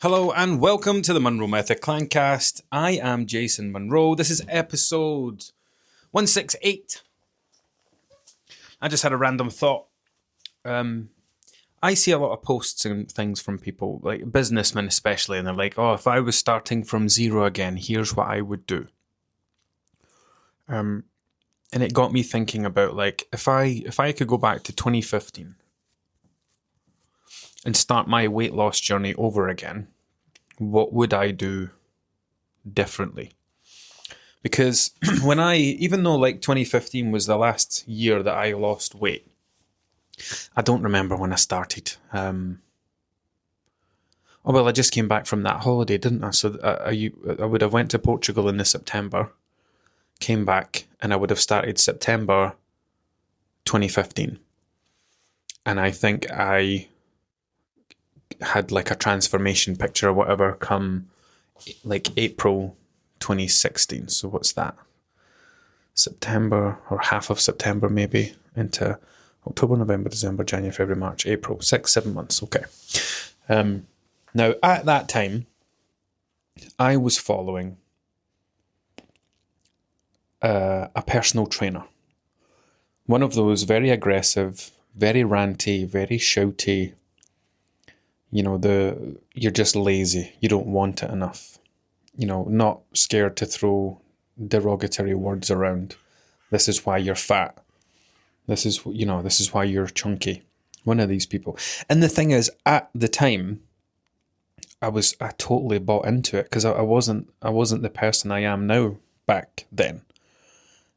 Hello and welcome to the Monroe Method Clancast. I am Jason Monroe. This is episode 168. I just had a random thought. I see a lot of posts and things from people, like businessmen especially, and they're like, oh, if I was starting from zero again, here's what I would do. And it got me thinking about, like, if I could go back to 2015 and start my weight loss journey over again, what would I do differently? Because even though like 2015 was the last year that I lost weight, I don't remember when I started. I just came back from that holiday, didn't I? So I would have went to Portugal in the September, came back, and I would have started September 2015. And I think I had like a transformation picture or whatever come like April 2016. So what's that? September or half of September maybe into October, November, December, January, February, March, April. 6-7 months. Okay. Now at that time, I was following a personal trainer. One of those very aggressive, very ranty, very shouty, you're just lazy. You don't want it enough. Not scared to throw derogatory words around. This is why you're fat. This is why you're chunky. One of these people. And the thing is, at the time, I totally bought into it because I wasn't the person I am now back then.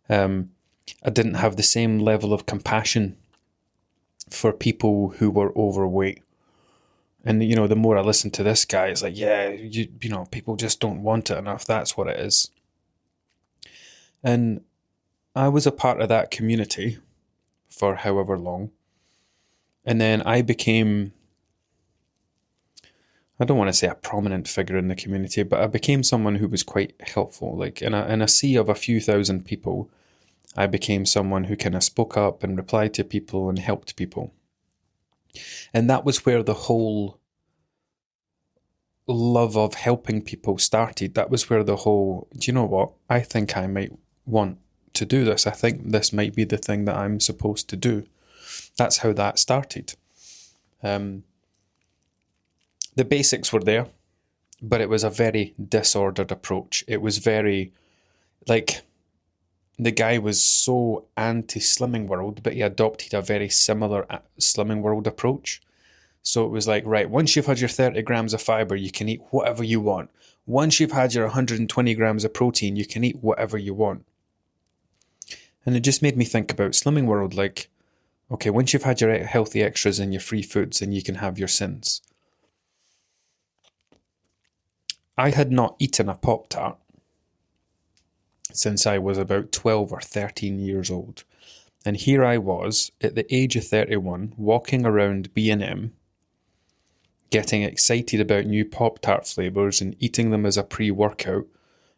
I didn't have the same level of compassion for people who were overweight. And, the more I listen to this guy, it's like, yeah, people just don't want it enough. That's what it is. And I was a part of that community for however long. And then I became, I don't want to say a prominent figure in the community, but I became someone who was quite helpful. Like in a sea of a few thousand people, I became someone who kind of spoke up and replied to people and helped people. And that was where the whole love of helping people started. That was where the whole, do you know what? I think I might want to do this. I think this might be the thing that I'm supposed to do. That's how that started. The basics were there, but it was a very disordered approach. It was very, like, the guy was so anti-Slimming World, but he adopted a very similar Slimming World approach. So it was like, right, once you've had your 30 grams of fiber, you can eat whatever you want. Once you've had your 120 grams of protein, you can eat whatever you want. And it just made me think about Slimming World, like, okay, once you've had your healthy extras and your free foods, then you can have your sins. I had not eaten a Pop-Tart since I was about 12 or 13 years old. And here I was, at the age of 31, walking around B&M, getting excited about new Pop-Tart flavours and eating them as a pre-workout,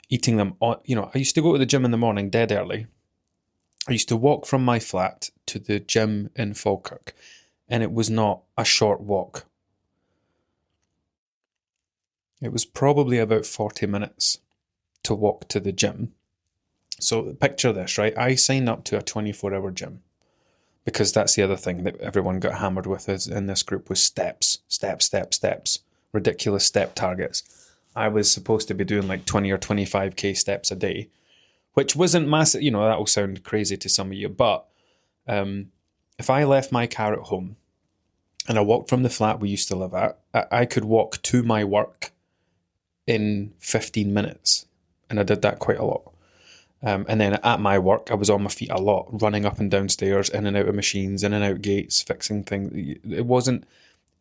eating them on, I used to go to the gym in the morning dead early. I used to walk from my flat to the gym in Falkirk, and it was not a short walk. It was probably about 40 minutes to walk to the gym. So picture this, right? I signed up to a 24-hour gym because that's the other thing that everyone got hammered with in this group was steps, ridiculous step targets. I was supposed to be doing like 20 or 25k steps a day, which wasn't massive. That will sound crazy to some of you, but if I left my car at home and I walked from the flat we used to live at, I could walk to my work in 15 minutes. And I did that quite a lot. And then at my work, I was on my feet a lot, running up and down stairs, in and out of machines, in and out gates, fixing things. It wasn't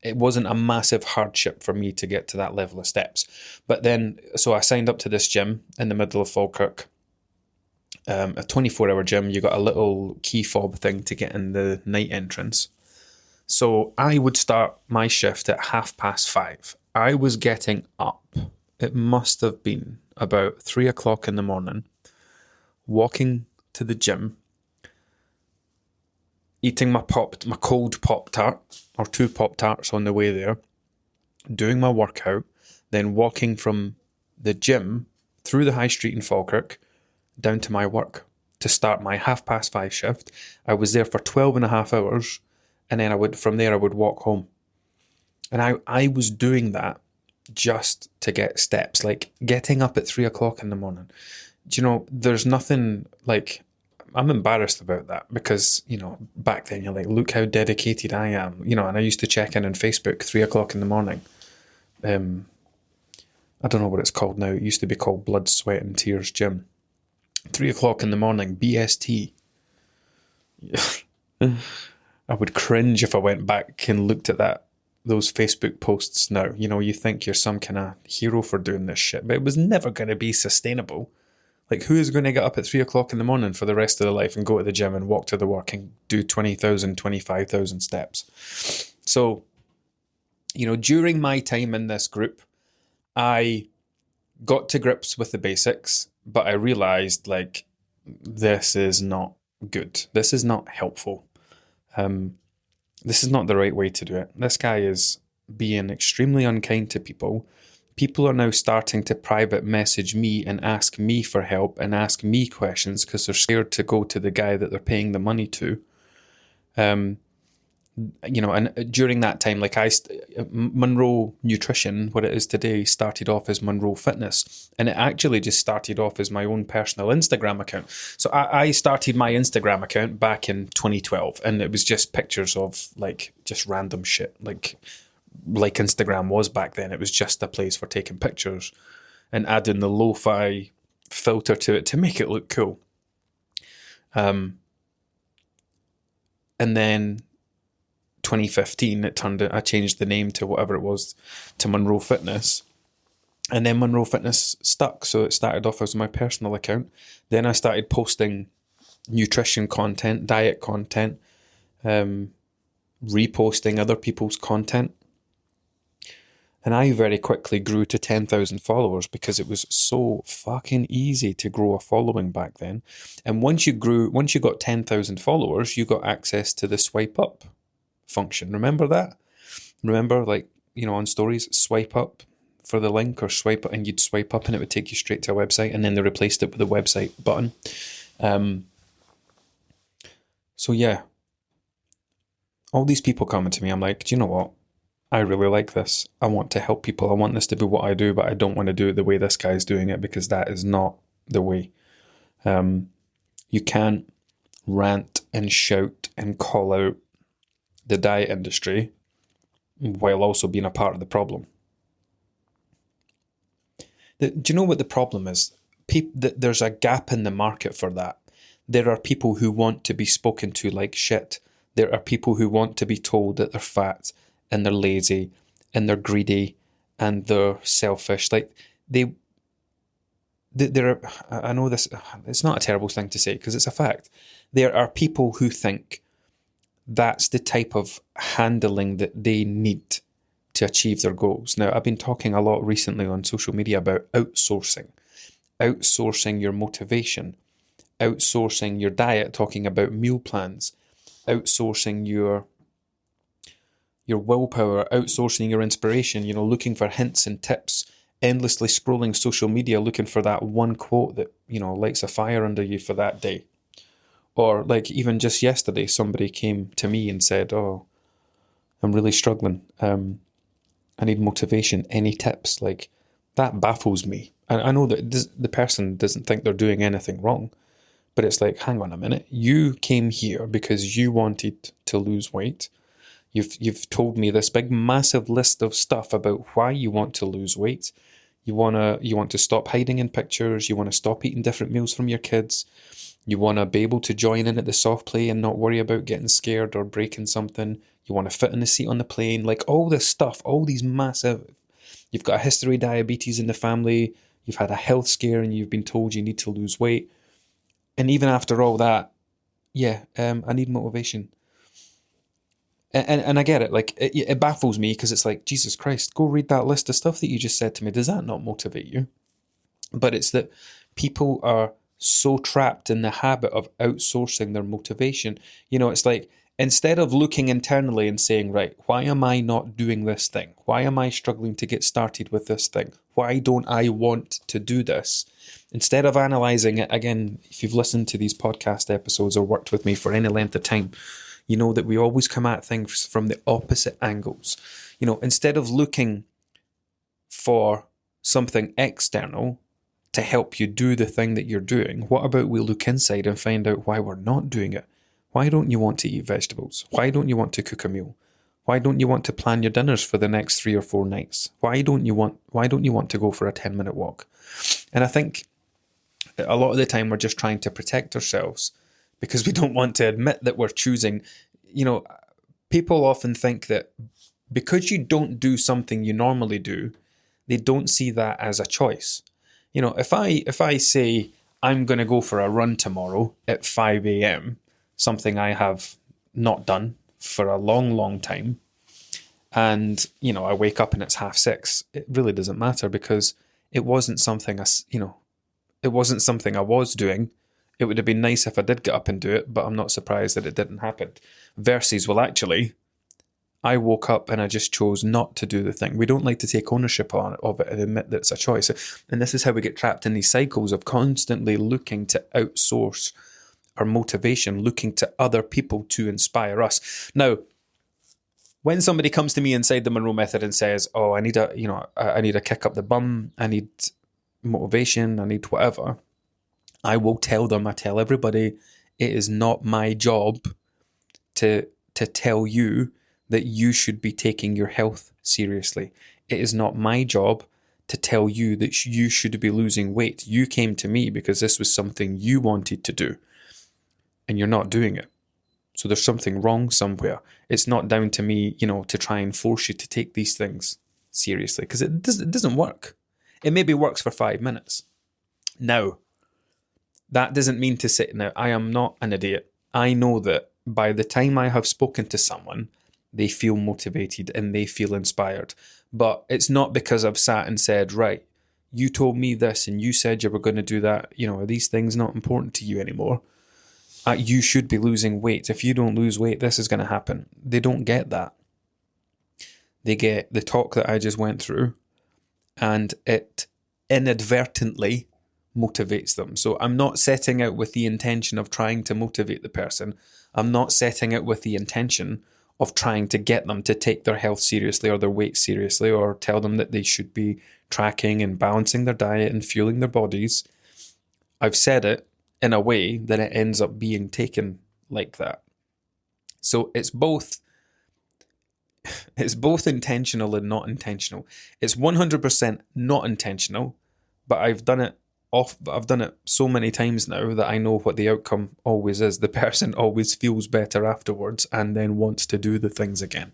a massive hardship for me to get to that level of steps. But then, so I signed up to this gym in the middle of Falkirk, a 24-hour gym. You got a little key fob thing to get in the night entrance. So I would start my shift at 5:30. I was getting up. It must have been about 3 o'clock in the morning, walking to the gym, eating my cold Pop-Tart, or 2 Pop-Tarts on the way there, doing my workout, then walking from the gym through the high street in Falkirk down to my work to start my 5:30 shift. I was there for 12 and a half hours, and then from there I would walk home. And I was doing that just to get steps, like getting up at 3 o'clock in the morning. Do you know, there's nothing like, I'm embarrassed about that because, back then you're like, look how dedicated I am, and I used to check in on Facebook 3 o'clock in the morning. I don't know what it's called now. It used to be called Blood, Sweat and Tears Gym. 3 o'clock in the morning, BST. I would cringe if I went back and looked at those Facebook posts now. You think you're some kind of hero for doing this shit, but it was never going to be sustainable. Like, who is going to get up at 3 o'clock in the morning for the rest of their life and go to the gym and walk to the work and do 20,000, 25,000 steps? So, during my time in this group, I got to grips with the basics, but I realized, like, this is not good. This is not helpful. This is not the right way to do it. This guy is being extremely unkind to people. People are now starting to private message me and ask me for help and ask me questions because they're scared to go to the guy that they're paying the money to. And during that time, like Monroe Nutrition, what it is today, started off as Monroe Fitness. And it actually just started off as my own personal Instagram account. So I started my Instagram account back in 2012, and it was just pictures of like just random shit, like Instagram was back then. It was just a place for taking pictures and adding the lo-fi filter to it to make it look cool. And then 2015, I changed the name to whatever it was, to Monroe Fitness. And then Monroe Fitness stuck. So it started off as my personal account. Then I started posting nutrition content, diet content, reposting other people's content. And I very quickly grew to 10,000 followers because it was so fucking easy to grow a following back then. And once you got 10,000 followers, you got access to the swipe up function. Remember that? Remember, like, on stories, swipe up for the link or swipe up, and you'd swipe up and it would take you straight to a website, and then they replaced it with a website button. So yeah, all these people coming to me, I'm like, do you know what? I really like this. I want to help people. I want this to be what I do, but I don't want to do it the way this guy's doing it because that is not the way. You can't rant and shout and call out the diet industry while also being a part of the problem. Do you know what the problem is? There's a gap in the market for that. There are people who want to be spoken to like shit. There are people who want to be told that they're fat and they're lazy and they're greedy and they're selfish. Like I know this, it's not a terrible thing to say because it's a fact. There are people who think that's the type of handling that they need to achieve their goals. Now, I've been talking a lot recently on social media about outsourcing your motivation, outsourcing your diet, talking about meal plans, outsourcing your willpower, outsourcing your inspiration, looking for hints and tips, endlessly scrolling social media looking for that one quote that, lights a fire under you for that day. Or like even just yesterday, somebody came to me and said, oh, I'm really struggling. I need motivation. Any tips? Like, that baffles me. I know that the person doesn't think they're doing anything wrong, but it's like, hang on a minute. You came here because you wanted to lose weight. You've told me this big massive list of stuff about why you want to lose weight. You want to stop hiding in pictures. You want to stop eating different meals from your kids. You want to be able to join in at the soft play and not worry about getting scared or breaking something. You want to fit in the seat on the plane. Like all this stuff, all these massive... You've got a history of diabetes in the family. You've had a health scare and you've been told you need to lose weight. And even after all that, I need motivation. And I get it. Like, it baffles me because it's like, Jesus Christ, go read that list of stuff that you just said to me. Does that not motivate you? But it's that people are so trapped in the habit of outsourcing their motivation. It's like Instead of looking internally and saying, right, why am I not doing this thing? Why am I struggling to get started with this thing? Why don't I want to do this? Instead of analysing it, again, if you've listened to these podcast episodes or worked with me for any length of time, you know that we always come at things from the opposite angles. Instead of looking for something external to help you do the thing that you're doing, what about we look inside and find out why we're not doing it? Why don't you want to eat vegetables? Why don't you want to cook a meal? Why don't you want to plan your dinners for the next 3 or 4 nights? Why don't you want to go for a 10-minute walk? And I think a lot of the time we're just trying to protect ourselves because we don't want to admit that we're choosing. People often think that because you don't do something you normally do, they don't see that as a choice. If I say I'm going to go for a run tomorrow at 5 a.m., something I have not done for a long, long time, and I wake up and it's 6:30, it really doesn't matter because it wasn't something it wasn't something I was doing. It would have been nice if I did get up and do it, but I'm not surprised that it didn't happen. Versus, well, actually, I woke up and I just chose not to do the thing. We don't like to take ownership of it and admit that it's a choice. And this is how we get trapped in these cycles of constantly looking to outsource our motivation, looking to other people to inspire us. Now, when somebody comes to me inside the Monroe Method and says, "Oh, I need a kick up the bum, I need motivation, I need whatever," I will tell them, I tell everybody, it is not my job to tell you that you should be taking your health seriously. It is not my job to tell you that you should be losing weight. You came to me because this was something you wanted to do, and you're not doing it. So there's something wrong somewhere. It's not down to me, to try and force you to take these things seriously, because it doesn't work. It maybe works for 5 minutes. Now, that doesn't mean to say, now, I am not an idiot. I know that by the time I have spoken to someone, they feel motivated and they feel inspired. But it's not because I've sat and said, right, you told me this and you said you were going to do that. Are these things not important to you anymore? You should be losing weight. If you don't lose weight, this is going to happen. They don't get that. They get the talk that I just went through, and it inadvertently motivates them. So I'm not setting out with the intention of trying to motivate the person. I'm not setting out with the intention of trying to get them to take their health seriously or their weight seriously, or tell them that they should be tracking and balancing their diet and fueling their bodies. I've said it in a way that it ends up being taken like that. So it's both intentional and not intentional. It's 100% not intentional, but I've done it so many times now that I know what the outcome always is. The person always feels better afterwards and then wants to do the things again.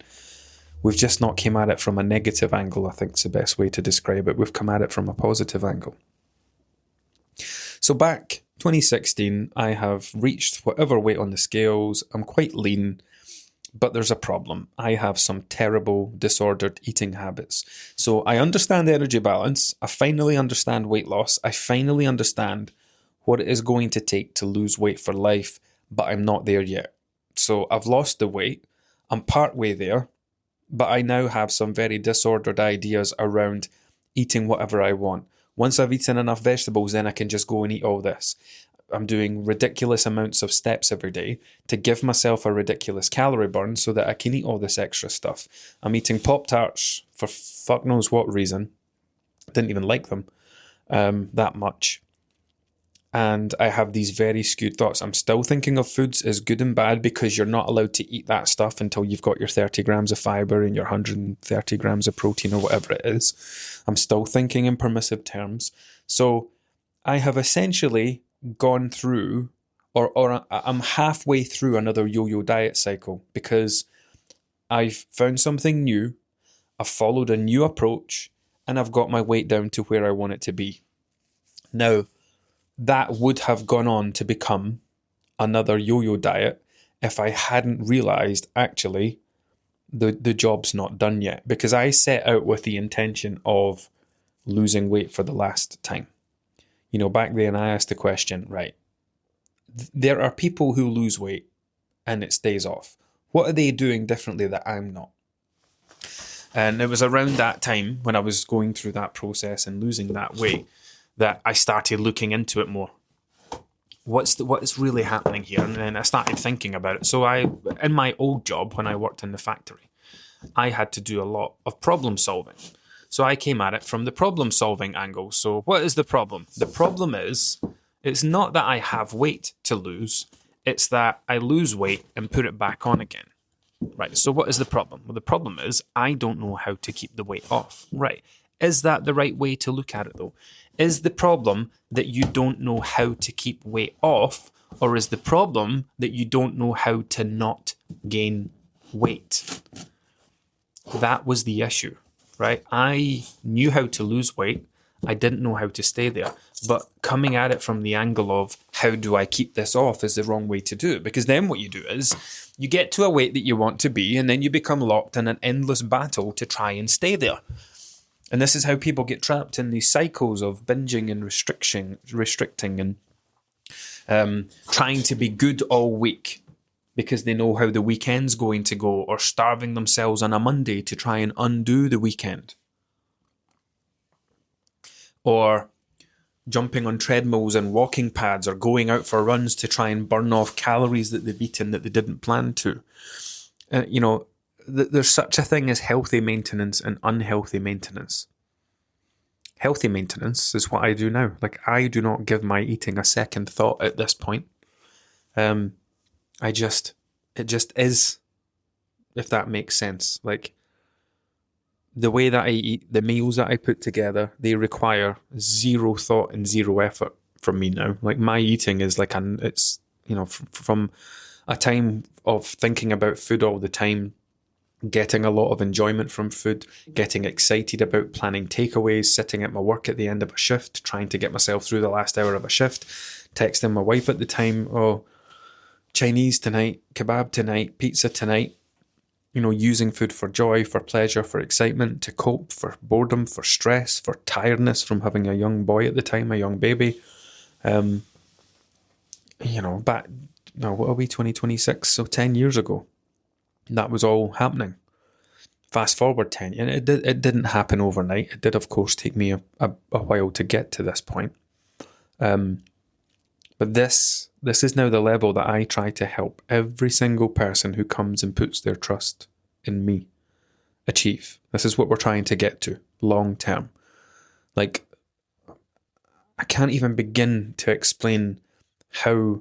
We've just not came at it from a negative angle, I think is the best way to describe it. We've come at it from a positive angle. So back 2016, I have reached whatever weight on the scales. I'm quite lean, but there's a problem. I have some terrible disordered eating habits. So I understand the energy balance. I finally understand weight loss. I finally understand what it is going to take to lose weight for life, but I'm not there yet. So I've lost the weight. I'm partway there, but I now have some very disordered ideas around eating whatever I want. Once I've eaten enough vegetables, then I can just go and eat all this. I'm doing ridiculous amounts of steps every day to give myself a ridiculous calorie burn so that I can eat all this extra stuff. I'm eating Pop-Tarts for fuck knows what reason. Didn't even like them that much. And I have these very skewed thoughts. I'm still thinking of foods as good and bad because you're not allowed to eat that stuff until you've got your 30 grams of fiber and your 130 grams of protein or whatever it is. I'm still thinking in permissive terms. So I have essentially gone through, or I'm halfway through another yo-yo diet cycle because I've found something new, I've followed a new approach, and I've got my weight down to where I want it to be. Now, that would have gone on to become another yo-yo diet if I hadn't realised actually the job's not done yet, because I set out with the intention of losing weight for the last time. Back then I asked the question, right, there are people who lose weight and it stays off. What are they doing differently that I'm not? And it was around that time when I was going through that process and losing that weight that I started looking into it more. What is really happening here? And then I started thinking about it. So in my old job, when I worked in the factory, I had to do a lot of problem solving. So I came at it from the problem solving angle. So what is the problem? The problem is, it's not that I have weight to lose. It's that I lose weight and put it back on again. Right, so what is the problem? Well, the problem is I don't know how to keep the weight off. Right, is that the right way to look at it though? Is the problem that you don't know how to keep weight off, or is the problem that you don't know how to not gain weight? That was the issue, right? I knew how to lose weight. I didn't know how to stay there. But coming at it from the angle of how do I keep this off is the wrong way to do it. Because then what you do is you get to a weight that you want to be, and then you become locked in an endless battle to try and stay there. And this is how people get trapped in these cycles of binging and restricting and trying to be good all week because they know how the weekend's going to go, or starving themselves on a Monday to try and undo the weekend. Or jumping on treadmills and walking pads, or going out for runs to try and burn off calories that they've eaten that they didn't plan to. There's such a thing as healthy maintenance and unhealthy maintenance. Healthy maintenance is what I do now. Like, I do not give my eating a second thought at this point. It just is, if that makes sense. Like, the way that I eat, the meals that I put together, they require zero thought and zero effort from me now. Like, my eating is like from a time of thinking about food all the time, getting a lot of enjoyment from food, getting excited about planning takeaways, sitting at my work at the end of a shift, trying to get myself through the last hour of a shift, texting my wife at the time, oh, Chinese tonight, kebab tonight, pizza tonight. Using food for joy, for pleasure, for excitement, to cope, for boredom, for stress, for tiredness from having a young boy at the time, a young baby. What are we, 2026? So 10 years ago, that was all happening. Fast forward 10, and it didn't happen overnight. It did, of course, take me a while to get to this point. But this is now the level that I try to help every single person who comes and puts their trust in me achieve. This is what we're trying to get to long term. Like, I can't even begin to explain how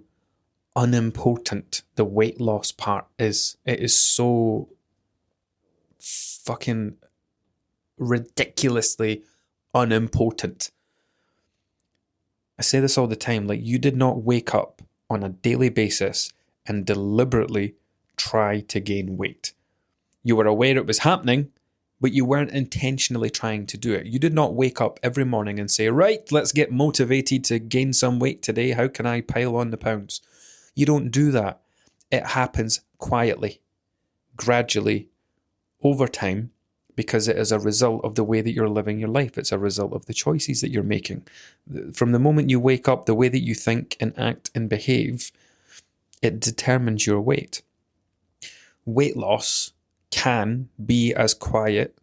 unimportant the weight loss part is. It is so fucking ridiculously unimportant. I say this all the time, like, you did not wake up on a daily basis and deliberately try to gain weight. You were aware it was happening, but you weren't intentionally trying to do it. You did not wake up every morning and say, right, let's get motivated to gain some weight today. How can I pile on the pounds? You don't do that. It happens quietly, gradually, over time, because it is a result of the way that you're living your life. It's a result of the choices that you're making. From the moment you wake up, the way that you think and act and behave, it determines your weight. Weight loss can be as quiet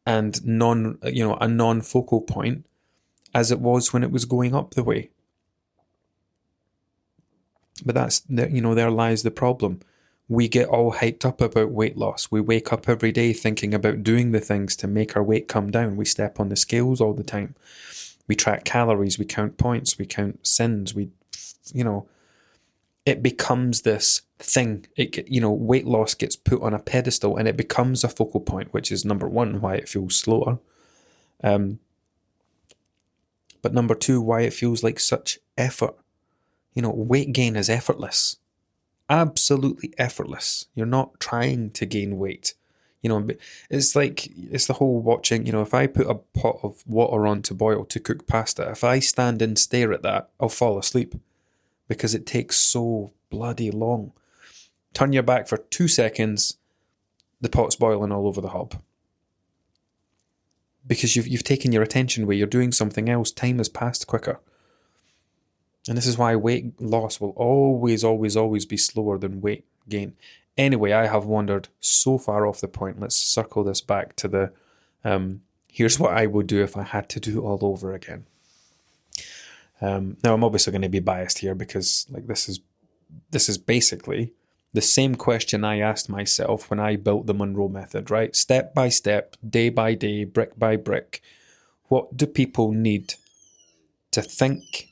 and a non-focal point as it was when it was going up the way. But there lies the problem. We get all hyped up about weight loss. We wake up every day thinking about doing the things to make our weight come down. We step on the scales all the time. We track calories. We count points. We count sins. It becomes this thing. Weight loss gets put on a pedestal and it becomes a focal point, which is number one, why it feels slower. But number two, why it feels like such effort. Weight gain is effortless. Absolutely effortless. You're not trying to gain weight. It's the whole watching, if I put a pot of water on to boil to cook pasta, if I stand and stare at that, I'll fall asleep because it takes so bloody long. Turn your back for 2 seconds, the pot's boiling all over the hob. Because you've taken your attention away, you're doing something else, time has passed quicker. And this is why weight loss will always, always, always be slower than weight gain. Anyway, I have wandered so far off the point. Let's circle this back to the here's what I would do if I had to do it all over again. Now, I'm obviously going to be biased here because like this is basically the same question I asked myself when I built the Monroe method, right? Step by step, day by day, brick by brick. What do people need to think?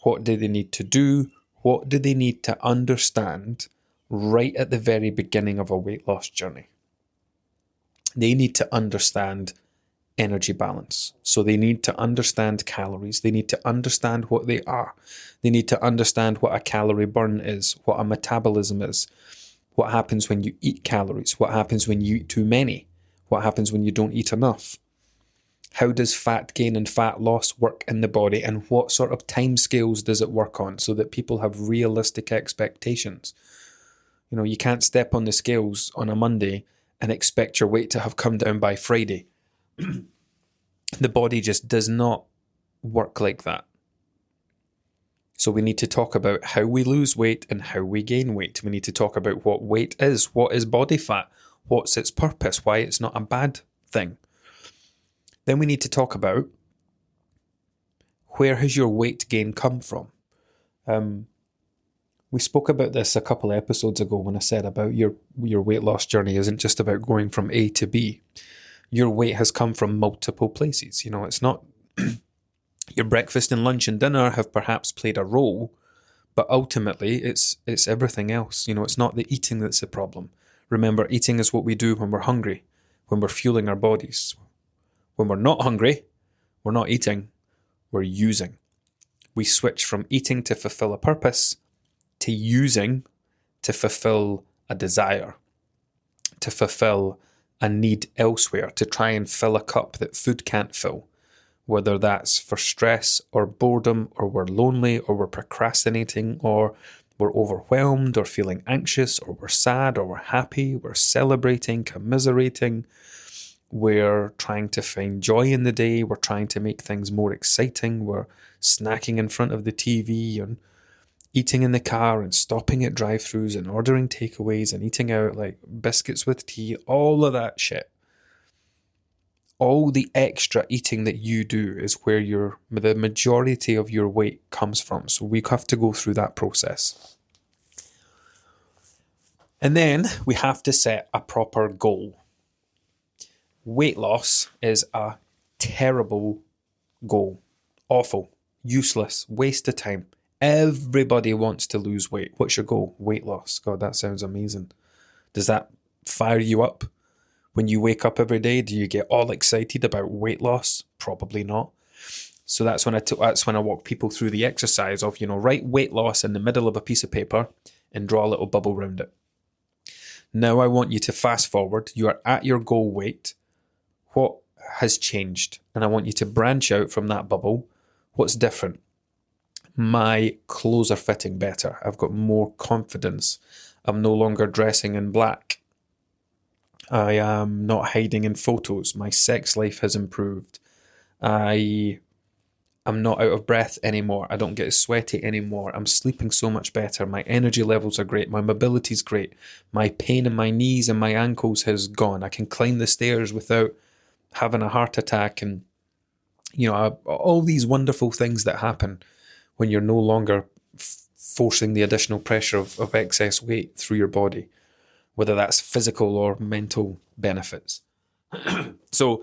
What do they need to do? What do they need to understand right at the very beginning of a weight loss journey? They need to understand energy balance. So they need to understand calories. They need to understand what they are. They need to understand what a calorie burn is, what a metabolism is, what happens when you eat calories, what happens when you eat too many, what happens when you don't eat enough. How does fat gain and fat loss work in the body, and what sort of timescales does it work on so that people have realistic expectations? You know, you can't step on the scales on a Monday and expect your weight to have come down by Friday. The body just does not work like that. So we need to talk about how we lose weight and how we gain weight. We need to talk about what weight is, what is body fat, what's its purpose, why it's not a bad thing. Then we need to talk about where has your weight gain come from. We spoke about this a couple of episodes ago when I said about your weight loss journey isn't just about going from A to B. Your weight has come from multiple places. You know, it's not your breakfast and lunch and dinner have perhaps played a role, but ultimately it's everything else. You know, it's not the eating that's the problem. Remember, eating is what we do when we're hungry, when we're fueling our bodies. When we're not hungry, we're not eating, we're using. We switch from eating to fulfill a purpose to using to fulfill a desire, to fulfill a need elsewhere, to try and fill a cup that food can't fill, whether that's for stress or boredom, or we're lonely, or we're procrastinating, or we're overwhelmed, or feeling anxious, or we're sad, or we're happy, we're celebrating, commiserating, we're trying to find joy in the day, we're trying to make things more exciting, we're snacking in front of the TV and eating in the car and stopping at drive-thrus and ordering takeaways and eating out like biscuits with tea, all of that shit. All the extra eating that you do is where the majority of your weight comes from. So we have to go through that process. And then we have to set a proper goal. Weight loss is a terrible goal. Awful, useless, waste of time. Everybody wants to lose weight. What's your goal? Weight loss. God, that sounds amazing. Does that fire you up? When you wake up every day, do you get all excited about weight loss? Probably not. So that's when I walk people through the exercise of, write weight loss in the middle of a piece of paper and draw a little bubble around it. Now I want you to fast forward. You are at your goal weight. What has changed? And I want you to branch out from that bubble. What's different? My clothes are fitting better. I've got more confidence. I'm no longer dressing in black. I am not hiding in photos. My sex life has improved. I am not out of breath anymore. I don't get as sweaty anymore. I'm sleeping so much better. My energy levels are great. My mobility is great. My pain in my knees and my ankles has gone. I can climb the stairs without having a heart attack, and all these wonderful things that happen when you're no longer forcing the additional pressure of excess weight through your body, whether that's physical or mental benefits. So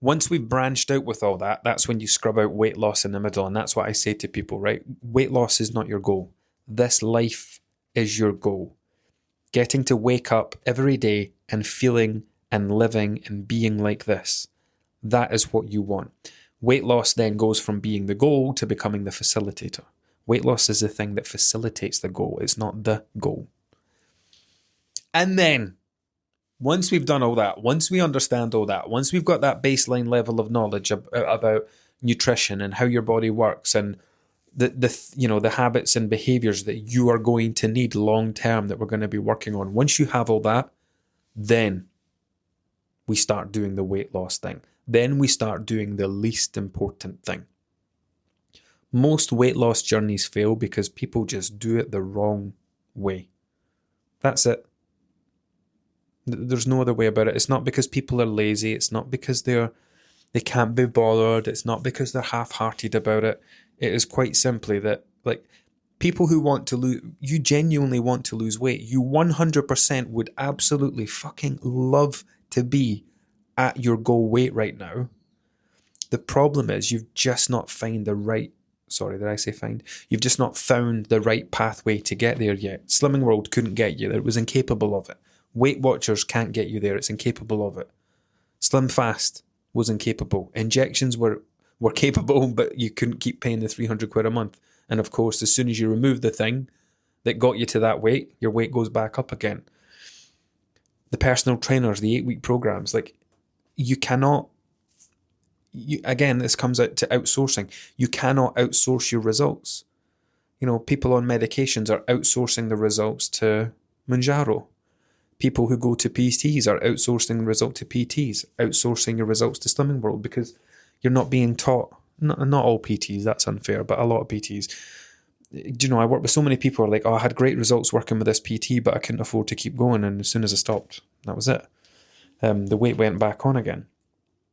once we've branched out with all that, that's when you scrub out weight loss in the middle. And that's what I say to people, right? Weight loss is not your goal. This life is your goal. Getting to wake up every day and feeling and living and being like this. That is what you want. Weight loss then goes from being the goal to becoming the facilitator. Weight loss is the thing that facilitates the goal. It's not the goal. And then, once we've done all that, once we understand all that, once we've got that baseline level of knowledge about nutrition and how your body works and the habits and behaviors that you are going to need long term that we're going to be working on, once you have all that, then we start doing the weight loss thing. Then we start doing the least important thing. Most weight loss journeys fail because people just do it the wrong way. That's it. There's no other way about it. It's not because people are lazy. It's not because they can't be bothered. It's not because they're half-hearted about it. It is quite simply that, like, people who want to lose, you genuinely want to lose weight. You 100% would absolutely fucking love to be at your goal weight right now. The problem is you've just not found the right, sorry, did I say find? You've just not found the right pathway to get there yet. Slimming World couldn't get you there. It was incapable of it. Weight Watchers can't get you there. It's incapable of it. Slim Fast was incapable. Injections were capable, but you couldn't keep paying the 300 quid a month. And of course, as soon as you remove the thing that got you to that weight, your weight goes back up again. The personal trainers, the 8-week programs, like, you cannot, again, this comes out to outsourcing. You cannot outsource your results. You know, people on medications are outsourcing the results to Mounjaro. People who go to PTs are outsourcing the result to PTs, outsourcing your results to Slimming World, because you're not being taught, not all PTs, that's unfair, but a lot of PTs. Do you know, I work with so many people who are like, oh, I had great results working with this PT, but I couldn't afford to keep going. And as soon as I stopped, that was it. The weight went back on again.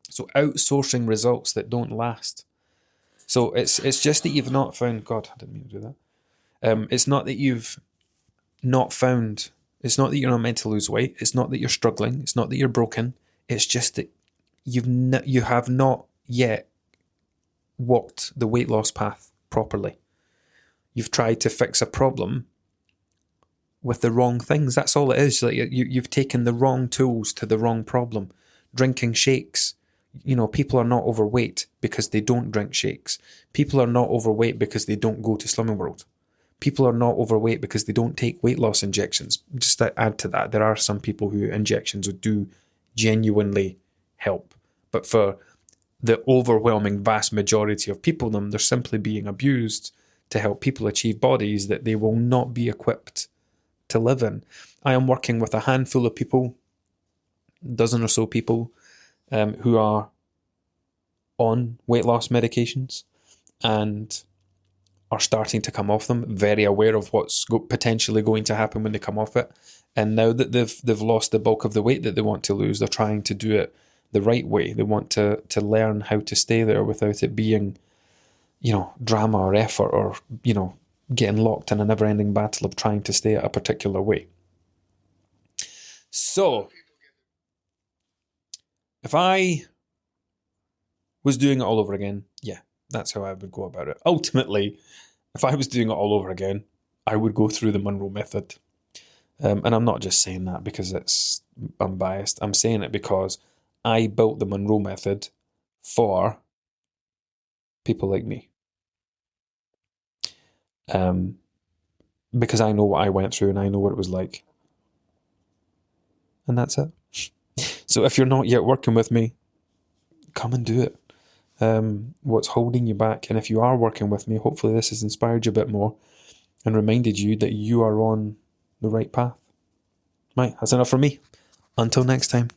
So outsourcing results that don't last. So it's just that you've not found, God, I didn't mean to do that. It's not that you've not found, it's not that you're not meant to lose weight. It's not that you're struggling. It's not that you're broken. It's just that you have not yet walked the weight loss path properly. You've tried to fix a problem with the wrong things. That's all it is. Like, you've taken the wrong tools to the wrong problem. Drinking shakes. You know, people are not overweight because they don't drink shakes. People are not overweight because they don't go to Slimming World. People are not overweight because they don't take weight loss injections. Just to add to that, there are some people who injections would do genuinely help. But for the overwhelming vast majority of people, they're simply being abused to help people achieve bodies that they will not be equipped to live in. I am working with a handful of people, a dozen or so people, who are on weight loss medications and are starting to come off them, very aware of what's potentially going to happen when they come off it. And now that they've lost the bulk of the weight that they want to lose, they're trying to do it the right way. They want to learn how to stay there without it being, you know, drama or effort or, you know, getting locked in a never-ending battle of trying to stay at a particular way. So, if I was doing it all over again, yeah, that's how I would go about it. Ultimately, if I was doing it all over again, I would go through the Monroe method. And I'm not just saying that because I'm biased. I'm saying it because I built the Monroe method for people like me. Because I know what I went through and I know what it was like. And that's it. So if you're not yet working with me, come and do it. What's holding you back? And if you are working with me, hopefully this has inspired you a bit more and reminded you that you are on the right path. Right, that's enough from me. Until next time.